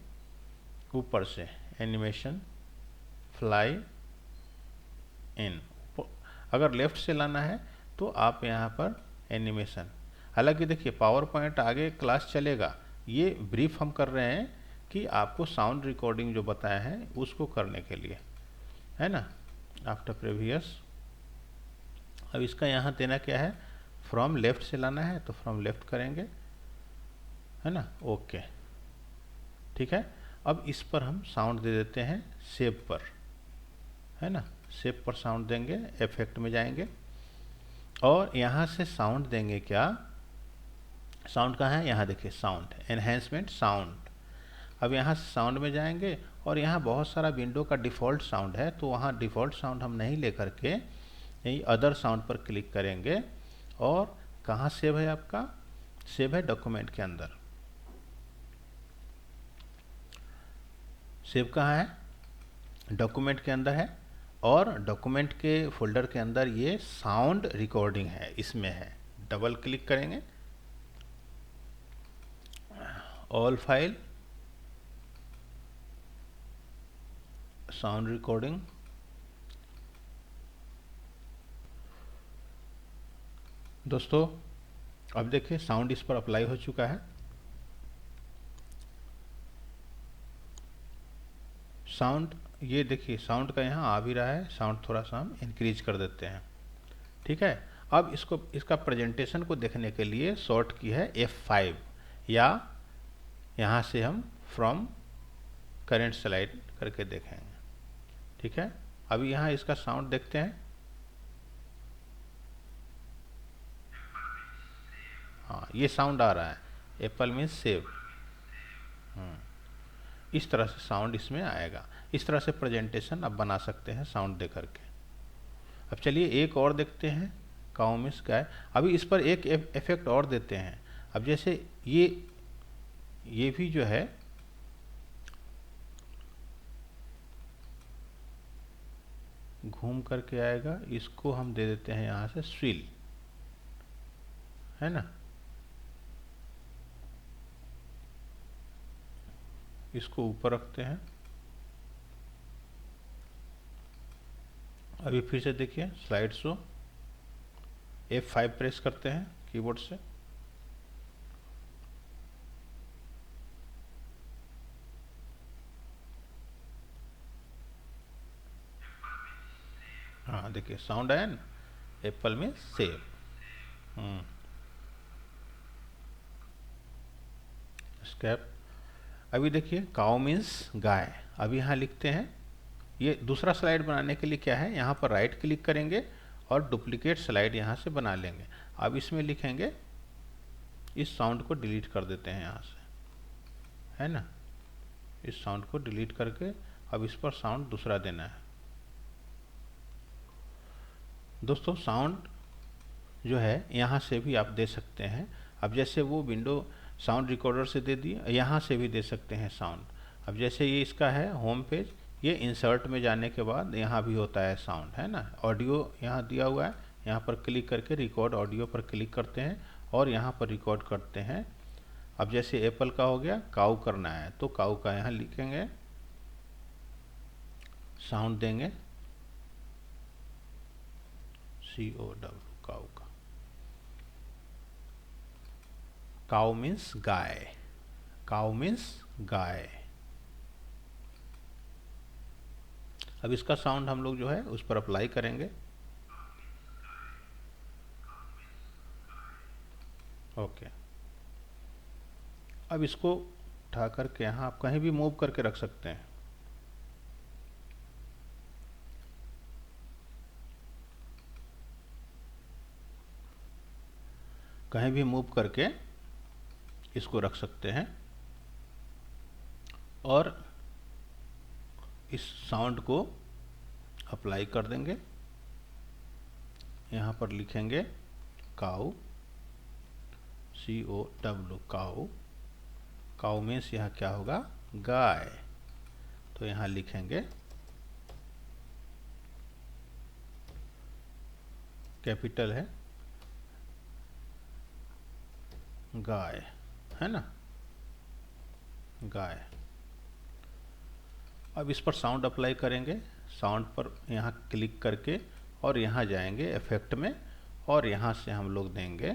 ऊपर से, एनिमेशन फ्लाई इन। अगर लेफ्ट से लाना है तो आप यहाँ पर एनिमेशन, हालांकि देखिए पावर पॉइंट आगे क्लास चलेगा, ये ब्रीफ हम कर रहे हैं कि आपको साउंड रिकॉर्डिंग जो बताया है उसको करने के लिए, है ना, आफ्टर प्रीवियस। अब इसका यहाँ देना क्या है, फ्रॉम लेफ्ट से लाना है तो फ्रॉम लेफ्ट करेंगे, है ना, ओके, ठीक है। अब इस पर हम साउंड दे देते हैं सेव पर, है ना, सेव पर साउंड देंगे, इफेक्ट में जाएंगे और यहाँ से साउंड देंगे। क्या साउंड कहाँ है, यहाँ देखिए साउंड, एनहेंसमेंट साउंड। अब यहाँ साउंड में जाएंगे और यहाँ बहुत सारा विंडो का डिफ़ॉल्ट साउंड है, तो वहाँ डिफ़ॉल्ट साउंड हम नहीं लेकर के यही अदर साउंड पर क्लिक करेंगे। और कहाँ सेव है आपका, सेव है डॉक्यूमेंट के अंदर। सेव कहाँ है, डॉक्यूमेंट के अंदर है, और डॉक्यूमेंट के फोल्डर के अंदर ये साउंड रिकॉर्डिंग है, इसमें है। डबल क्लिक करेंगे, ऑल फाइल, साउंड रिकॉर्डिंग। दोस्तों अब देखिए साउंड इस पर अप्लाई हो चुका है। साउंड, ये देखिए साउंड का यहाँ आ भी रहा है, साउंड थोड़ा सा हम इंक्रीज कर देते हैं। ठीक है, अब इसको, इसका प्रेजेंटेशन को देखने के लिए शॉर्ट की है F5, या यहाँ से हम फ्रॉम करेंट स्लाइड करके देखेंगे। ठीक है, अभी यहाँ इसका साउंड देखते हैं। हाँ, ये साउंड आ रहा है, एप्पल मीन्स सेव। इस तरह से साउंड इसमें आएगा। इस तरह से प्रेजेंटेशन आप बना सकते हैं साउंड दे करके। अब चलिए एक और देखते हैं, काउ मीन्स गाय। अभी इस पर एक इफेक्ट और देते हैं। अब जैसे ये भी जो है घूम करके आएगा, इसको हम दे देते हैं यहाँ से स्विल, है ना। इसको ऊपर रखते हैं। अभी फिर से देखिए स्लाइड शो, F5 प्रेस करते हैं कीबोर्ड से। हाँ देखिए साउंड आया ना, एप्पल में सेव। स्कैप। अभी देखिए काउ मीन्स गाय। अभी यहाँ लिखते हैं, ये दूसरा स्लाइड बनाने के लिए क्या है, यहाँ पर राइट क्लिक करेंगे और डुप्लीकेट स्लाइड यहाँ से बना लेंगे। अब इसमें लिखेंगे, इस साउंड को डिलीट कर देते हैं यहाँ से, है ना। इस साउंड को डिलीट करके अब इस पर साउंड दूसरा देना है। दोस्तों साउंड जो है यहाँ से भी आप दे सकते हैं। अब जैसे वो विंडो साउंड रिकॉर्डर से दे दिए, यहाँ से भी दे सकते हैं साउंड। अब जैसे ये इसका है होम पेज, ये इंसर्ट में जाने के बाद यहाँ भी होता है साउंड, है ना। ऑडियो यहाँ दिया हुआ है, यहाँ पर क्लिक करके रिकॉर्ड ऑडियो पर क्लिक करते हैं और यहाँ पर रिकॉर्ड करते हैं। अब जैसे एप्पल का हो गया, काऊ करना है तो काऊ का यहाँ लिखेंगे, साउंड देंगे COW, काऊ का। काऊ मीन्स गाय, काऊ मीन्स गाय। अब इसका साउंड हम लोग जो है उस पर अप्लाई करेंगे। ओके, अब इसको उठा करके यहाँ आप कहीं भी मूव करके रख सकते हैं। कहीं भी मूव करके इसको रख सकते हैं और इस साउंड को अप्लाई कर देंगे। यहाँ पर लिखेंगे काऊ, COW, काऊ। काऊ मीन्स यहाँ क्या होगा, गाय। तो यहाँ लिखेंगे कैपिटल है गाय, है ना, गाय। अब इस पर साउंड अप्लाई करेंगे। साउंड पर यहाँ क्लिक करके और यहाँ जाएंगे इफेक्ट में और यहाँ से हम लोग देंगे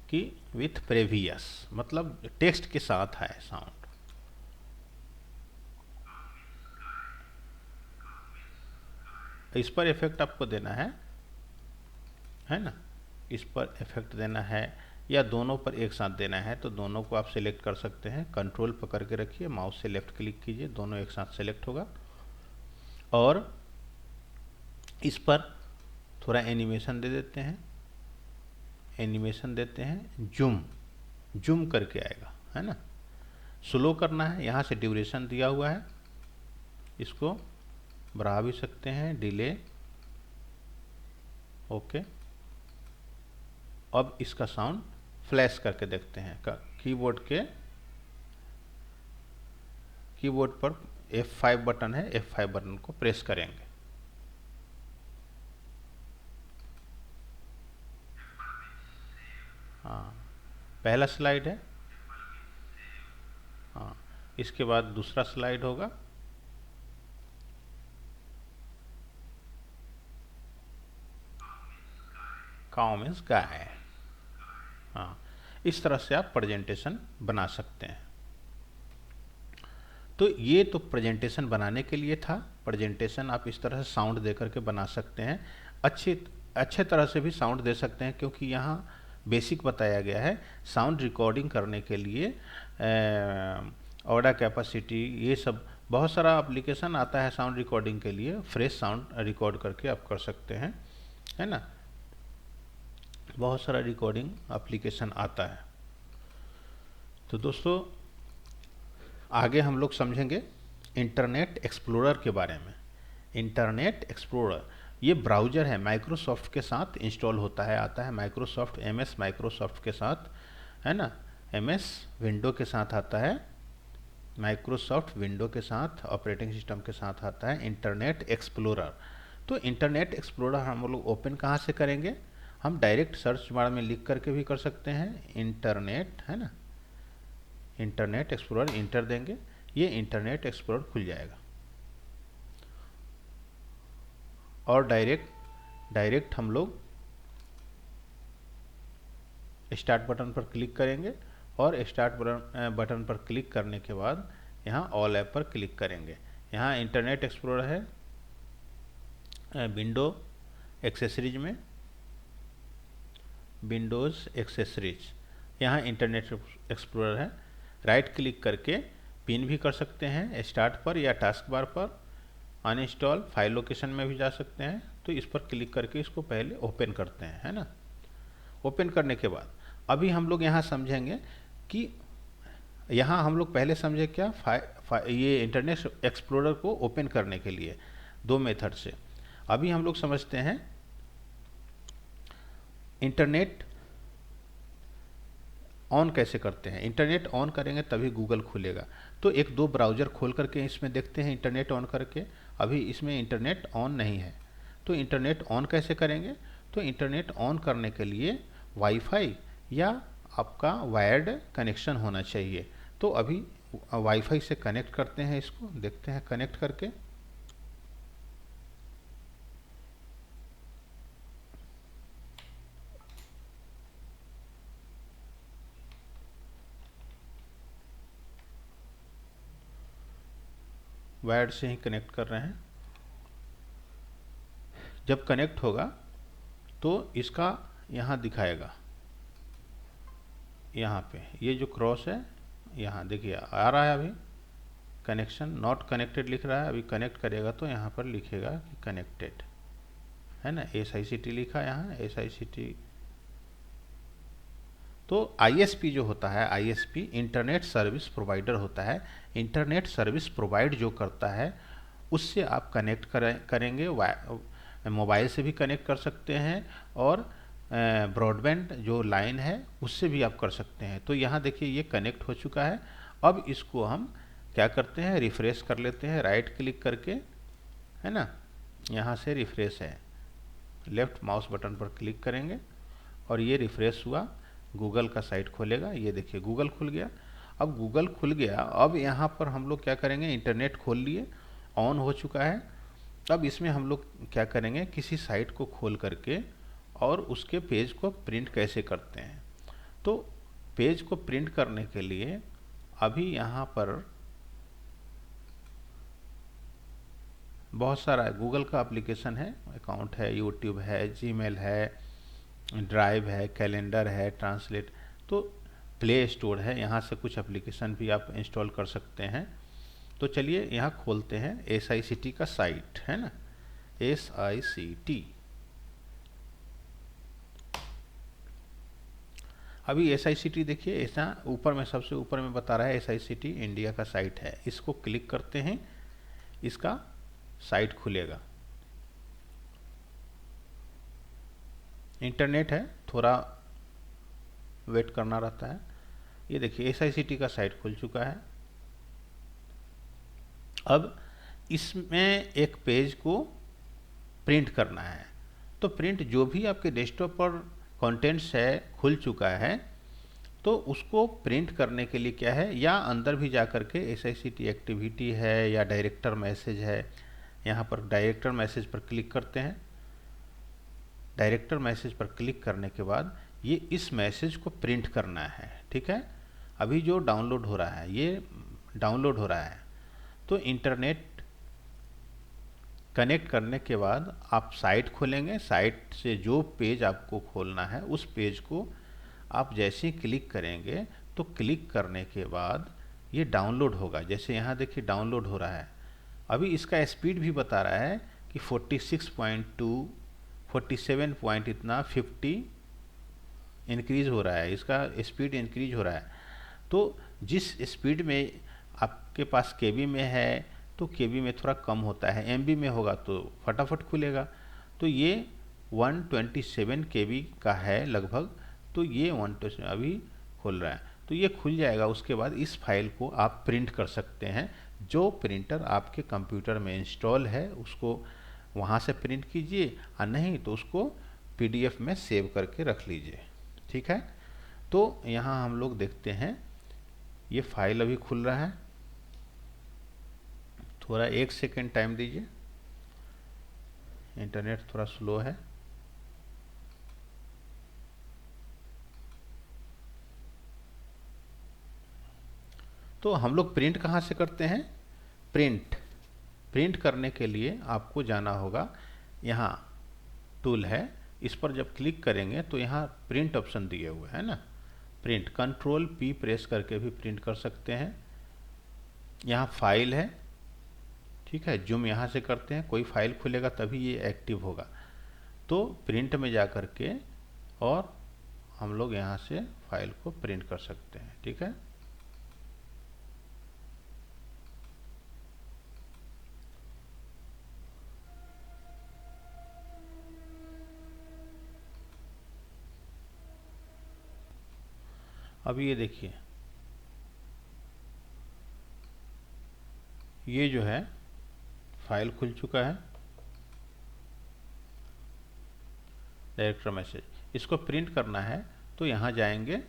कि विथ प्रेवियस, मतलब टेक्स्ट के साथ है साउंड। इस पर इफेक्ट आपको देना है ना। इस पर इफेक्ट देना है या दोनों पर एक साथ देना है तो दोनों को आप सिलेक्ट कर सकते हैं। कंट्रोल पकड़ के रखिए, माउस से लेफ्ट क्लिक कीजिए, दोनों एक साथ सिलेक्ट होगा। और इस पर थोड़ा एनिमेशन दे देते हैं, एनिमेशन देते हैं, जूम करके आएगा, है ना। स्लो करना है, यहाँ से ड्यूरेशन दिया हुआ है, इसको बढ़ा भी सकते हैं, डिले। ओके, अब इसका साउंड फ्लैश करके देखते हैं। कीबोर्ड पर F5 बटन है, F5 बटन को प्रेस करेंगे। हाँ, पहला स्लाइड है। हाँ, इसके बाद दूसरा स्लाइड होगा। काऊ मीन्स गाय। हाँ, इस तरह से आप प्रेजेंटेशन बना सकते हैं। तो ये तो प्रेजेंटेशन बनाने के लिए था। प्रेजेंटेशन आप इस तरह से साउंड दे करके बना सकते हैं, अच्छे तरह से भी साउंड दे सकते हैं, क्योंकि यहाँ बेसिक बताया गया है। साउंड रिकॉर्डिंग करने के लिए ऑडा कैपेसिटी, ये सब बहुत सारा एप्लीकेशन आता है साउंड रिकॉर्डिंग के लिए। फ्रेश साउंड रिकॉर्ड करके आप कर सकते हैं, है ना। बहुत सारा रिकॉर्डिंग एप्लीकेशन आता है। तो दोस्तों आगे हम लोग समझेंगे इंटरनेट एक्सप्लोरर के बारे में। इंटरनेट एक्सप्लोरर ये ब्राउज़र है, माइक्रोसॉफ्ट के साथ इंस्टॉल होता है, आता है माइक्रोसॉफ्ट MS माइक्रोसॉफ्ट के साथ, है ना। MS विंडो के साथ आता है, माइक्रोसॉफ्ट विंडो के साथ ऑपरेटिंग सिस्टम के साथ आता है इंटरनेट एक्सप्लोरर। तो इंटरनेट एक्सप्लोरर हम लोग ओपन कहाँ से करेंगे? हम डायरेक्ट सर्च बार में लिख करके भी कर सकते हैं इंटरनेट, है ना। इंटरनेट एक्सप्लोरर इंटर देंगे, ये इंटरनेट एक्सप्लोरर खुल जाएगा। और डायरेक्ट हम लोग स्टार्ट बटन पर क्लिक करेंगे, और स्टार्ट बटन पर क्लिक करने के बाद यहाँ ऑल ऐप पर क्लिक करेंगे। यहाँ इंटरनेट एक्सप्लोरर है विंडो एक्सेसरीज में, विंडोज़ एक्सेसरीज, यहाँ इंटरनेट एक्सप्लोरर है। राइट क्लिक करके पिन भी कर सकते हैं स्टार्ट पर या टास्क बार पर, अनइंस्टॉल फाइल लोकेशन में भी जा सकते हैं। तो इस पर क्लिक करके इसको पहले ओपन करते हैं, है ना। ओपन करने के बाद अभी हम लोग यहाँ समझेंगे कि यहाँ हम लोग पहले समझे क्या ये इंटरनेट एक्सप्लोरर को ओपन करने के लिए दो मेथड से। अभी हम लोग समझते हैं इंटरनेट ऑन कैसे करते हैं। इंटरनेट ऑन करेंगे तभी गूगल खुलेगा। तो एक दो ब्राउज़र खोल करके इसमें देखते हैं इंटरनेट ऑन करके। अभी इसमें इंटरनेट ऑन नहीं है, तो इंटरनेट ऑन कैसे करेंगे? तो इंटरनेट ऑन करने के लिए वाईफाई या आपका वायर्ड कनेक्शन होना चाहिए। तो अभी वाईफाई से कनेक्ट करते हैं, इसको देखते हैं कनेक्ट करके। वायर्ड से ही कनेक्ट कर रहे हैं। जब कनेक्ट होगा तो इसका यहाँ दिखाएगा, यहाँ पे ये जो क्रॉस है यहाँ देखिए आ रहा है। अभी कनेक्शन नॉट कनेक्टेड लिख रहा है, अभी कनेक्ट करेगा तो यहाँ पर लिखेगा कि कनेक्टेड, है ना। SICT लिखा यहाँ SICT। तो ISP जो होता है, ISP इंटरनेट सर्विस प्रोवाइडर होता है। इंटरनेट सर्विस प्रोवाइड जो करता है उससे आप कनेक्ट करेंगे। मोबाइल से भी कनेक्ट कर सकते हैं, और ब्रॉडबैंड जो लाइन है उससे भी आप कर सकते हैं। तो यहाँ देखिए ये कनेक्ट हो चुका है। अब इसको हम क्या करते हैं, रिफ़्रेश कर लेते हैं राइट क्लिक करके, है ना। यहाँ से रिफ़्रेश है, लेफ़्ट माउस बटन पर क्लिक करेंगे और ये रिफ़्रेश हुआ, गूगल का साइट खोलेगा। ये देखिए गूगल खुल गया। अब गूगल खुल गया, अब यहाँ पर हम लोग क्या करेंगे, इंटरनेट खोल लिए, ऑन हो चुका है। अब इसमें हम लोग क्या करेंगे, किसी साइट को खोल करके और उसके पेज को प्रिंट कैसे करते हैं। तो पेज को प्रिंट करने के लिए अभी यहाँ पर बहुत सारा गूगल का एप्लीकेशन है, अकाउंट है, यूट्यूब है, जीमेल है, ड्राइव है, कैलेंडर है, ट्रांसलेट। तो प्ले स्टोर है, यहाँ से कुछ एप्लीकेशन भी आप इंस्टॉल कर सकते हैं। तो चलिए यहाँ खोलते हैं SICT का साइट, है ना, SICT। अभी SICT देखिए ऐसा ऊपर में, सबसे ऊपर में बता रहा है SICT इंडिया का साइट है। इसको क्लिक करते हैं, इसका साइट खुलेगा। इंटरनेट है, थोड़ा वेट करना रहता है। ये देखिए SICT का साइट खुल चुका है। अब इसमें एक पेज को प्रिंट करना है। तो प्रिंट जो भी आपके डेस्कटॉप पर कंटेंट्स है खुल चुका है, तो उसको प्रिंट करने के लिए क्या है, या अंदर भी जा कर के SICT एक्टिविटी है या डायरेक्टर मैसेज है, यहाँ पर डायरेक्टर मैसेज पर क्लिक करते हैं। डायरेक्टर मैसेज पर क्लिक करने के बाद ये इस मैसेज को प्रिंट करना है, ठीक है। अभी जो डाउनलोड हो रहा है, ये डाउनलोड हो रहा है। तो इंटरनेट कनेक्ट करने के बाद आप साइट खोलेंगे, साइट से जो पेज आपको खोलना है उस पेज को आप जैसे ही क्लिक करेंगे तो क्लिक करने के बाद ये डाउनलोड होगा। जैसे यहाँ देखिए डाउनलोड हो रहा है। अभी इसका स्पीड भी बता रहा है कि 46.2 47 पॉइंट इतना 50 इंक्रीज हो रहा है, इसका स्पीड इंक्रीज हो रहा है। तो जिस स्पीड में आपके पास केबी में है तो केबी में थोड़ा कम होता है, एमबी में होगा तो फटाफट खुलेगा। तो ये 127 केबी का है लगभग, तो ये 127 अभी खुल रहा है, तो ये खुल जाएगा। उसके बाद इस फाइल को आप प्रिंट कर सकते हैं। जो प्रिंटर आपके कंप्यूटर में इंस्टॉल है उसको वहाँ से प्रिंट कीजिए, और नहीं तो उसको पीडीएफ में सेव करके रख लीजिए। ठीक है, तो यहाँ हम लोग देखते हैं ये फाइल अभी खुल रहा है। थोड़ा 1 सेकेंड टाइम दीजिए, इंटरनेट थोड़ा स्लो है। तो हम लोग प्रिंट कहाँ से करते हैं? प्रिंट करने के लिए आपको जाना होगा, यहाँ टूल है, इस पर जब क्लिक करेंगे तो यहाँ प्रिंट ऑप्शन दिए हुए है ना, प्रिंट, कंट्रोल पी प्रेस करके भी प्रिंट कर सकते हैं। यहाँ फाइल है, ठीक है, जूम यहाँ से करते हैं, कोई फाइल खुलेगा तभी ये एक्टिव होगा। तो प्रिंट में जा कर के और हम लोग यहाँ से फाइल को प्रिंट कर सकते हैं। ठीक है, अभी ये देखिए, ये जो है फाइल खुल चुका है, डायरेक्टर मैसेज। इसको प्रिंट करना है तो यहाँ जाएंगे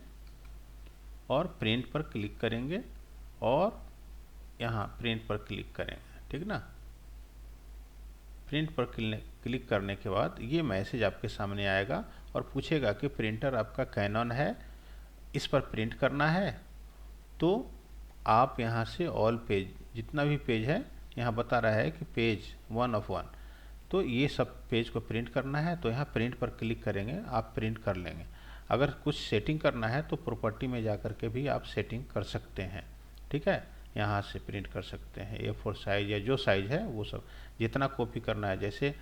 और प्रिंट पर क्लिक करेंगे और यहाँ प्रिंट पर क्लिक करेंगे। ठीक ना, प्रिंट पर क्लिक करने के बाद ये मैसेज आपके सामने आएगा और पूछेगा कि प्रिंटर आपका कैनन है, इस पर प्रिंट करना है। तो आप यहाँ से ऑल पेज, जितना भी पेज है, यहाँ बता रहा है कि पेज 1 of 1, तो ये सब पेज को प्रिंट करना है। तो यहाँ प्रिंट पर क्लिक करेंगे, आप प्रिंट कर लेंगे। अगर कुछ सेटिंग करना है तो प्रॉपर्टी में जा कर के भी आप सेटिंग कर सकते हैं। ठीक है, यहाँ से प्रिंट कर सकते हैं, A4 साइज या जो साइज़ है वो सब, जितना कॉपी करना है। जैसे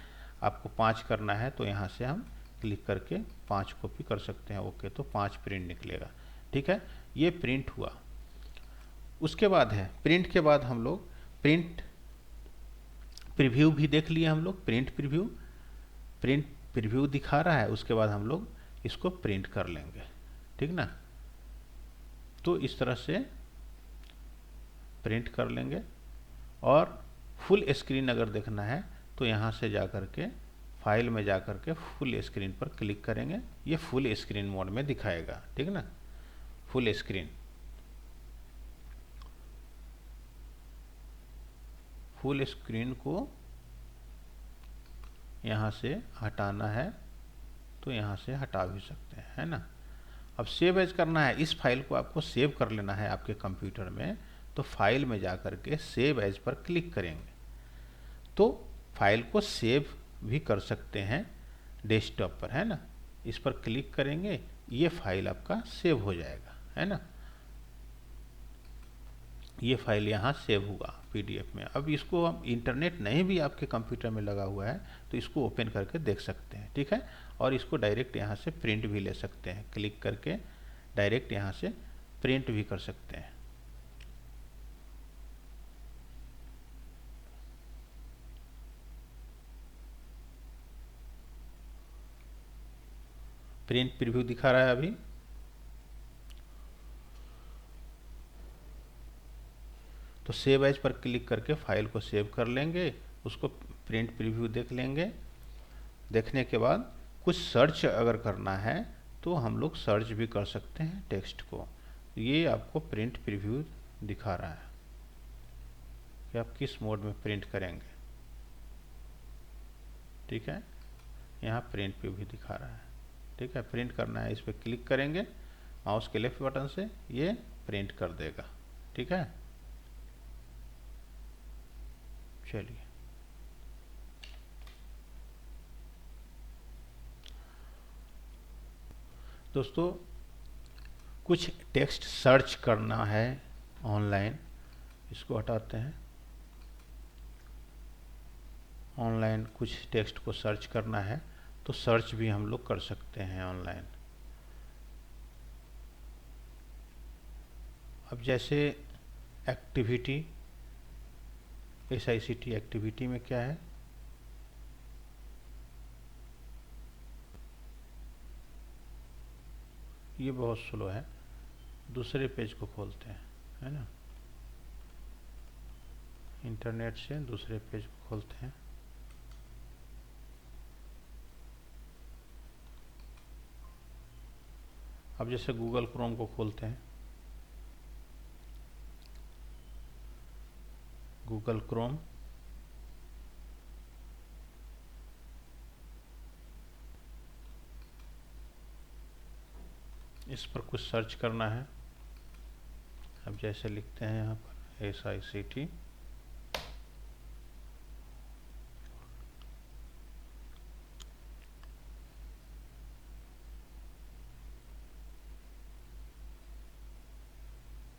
आपको 5 करना है तो यहाँ से हम क्लिक करके 5 कॉपी कर सकते हैं। ओके, तो 5 प्रिंट निकलेगा। ठीक है, ये प्रिंट हुआ। उसके बाद है प्रिंट के बाद हम लोग प्रिंट प्रीव्यू भी देख लिए हम लोग। प्रिंट प्रीव्यू दिखा रहा है, उसके बाद हम लोग इसको प्रिंट कर लेंगे। ठीक ना, तो इस तरह से प्रिंट कर लेंगे। और फुल स्क्रीन अगर देखना है तो यहाँ से जा कर के फाइल में जा कर के फुल स्क्रीन पर क्लिक करेंगे, ये फुल स्क्रीन मोड में दिखाएगा। ठीक ना, फुल स्क्रीन, फुल स्क्रीन को यहाँ से हटाना है तो यहाँ से हटा भी सकते हैं, है ना। अब सेव एज करना है, इस फाइल को आपको सेव कर लेना है आपके कंप्यूटर में। तो फाइल में जा कर के सेव एज पर क्लिक करेंगे तो फाइल को सेव भी कर सकते हैं डेस्कटॉप पर, है ना। इस पर क्लिक करेंगे, ये फाइल आपका सेव हो जाएगा, है ना। ये फाइल यहाँ सेव हुआ पीडीएफ में। अब इसको हम, इंटरनेट नहीं भी आपके कंप्यूटर में लगा हुआ है तो इसको ओपन करके देख सकते हैं। ठीक है, और इसको डायरेक्ट यहाँ से प्रिंट भी ले सकते हैं, क्लिक करके डायरेक्ट यहाँ से प्रिंट भी कर सकते हैं। प्रिंट प्रीव्यू दिखा रहा है अभी। तो सेव एज पर क्लिक करके फाइल को सेव कर लेंगे, उसको प्रिंट प्रीव्यू देख लेंगे। देखने के बाद कुछ सर्च अगर करना है तो हम लोग सर्च भी कर सकते हैं टेक्स्ट को। ये आपको प्रिंट प्रीव्यू दिखा रहा है कि आप किस मोड में प्रिंट करेंगे। ठीक है, यहाँ प्रिंट प्रीव्यू दिखा रहा है। ठीक है, प्रिंट करना है, इस पर क्लिक करेंगे माउस के लेफ्ट बटन से, ये प्रिंट कर देगा। ठीक है, चलिए, दोस्तों कुछ टेक्स्ट सर्च करना है ऑनलाइन, इसको हटाते हैं। ऑनलाइन कुछ टेक्स्ट को सर्च करना है तो सर्च भी हम लोग कर सकते हैं ऑनलाइन। अब जैसे एक्टिविटी, SICT एक्टिविटी में क्या है, ये बहुत स्लो है, दूसरे पेज को खोलते हैं, है ना, इंटरनेट से दूसरे पेज को खोलते हैं। अब जैसे गूगल क्रोम को खोलते हैं, गूगल क्रोम, इस पर कुछ सर्च करना है। अब जैसे लिखते हैं यहाँ पर SICT,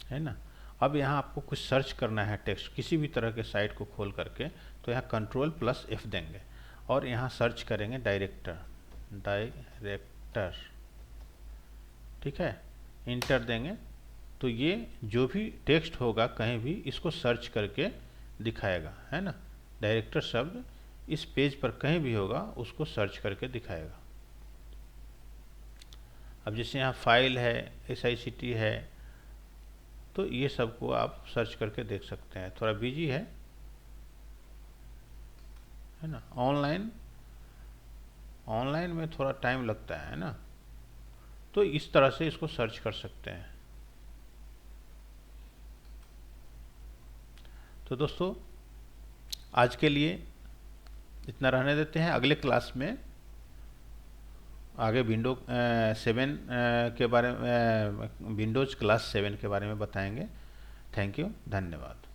है ना। अब यहाँ आपको कुछ सर्च करना है टेक्स्ट, किसी भी तरह के साइट को खोल करके, तो यहाँ Ctrl+F देंगे और यहाँ सर्च करेंगे डायरेक्टर, ठीक है, इंटर देंगे तो ये जो भी टेक्स्ट होगा कहीं भी इसको सर्च करके दिखाएगा, है ना। डायरेक्टर शब्द इस पेज पर कहीं भी होगा उसको सर्च करके दिखाएगा। अब जैसे यहाँ फाइल है, SICT है, तो ये सब को आप सर्च करके देख सकते हैं। थोड़ा बिजी है ना। ऑनलाइन में थोड़ा टाइम लगता है ना, तो इस तरह से इसको सर्च कर सकते हैं। तो दोस्तों आज के लिए इतना रहने देते हैं। अगले क्लास में आगे विंडो 7 के बारे में, विंडोज क्लास 7 के बारे में बताएंगे। थैंक यू, धन्यवाद।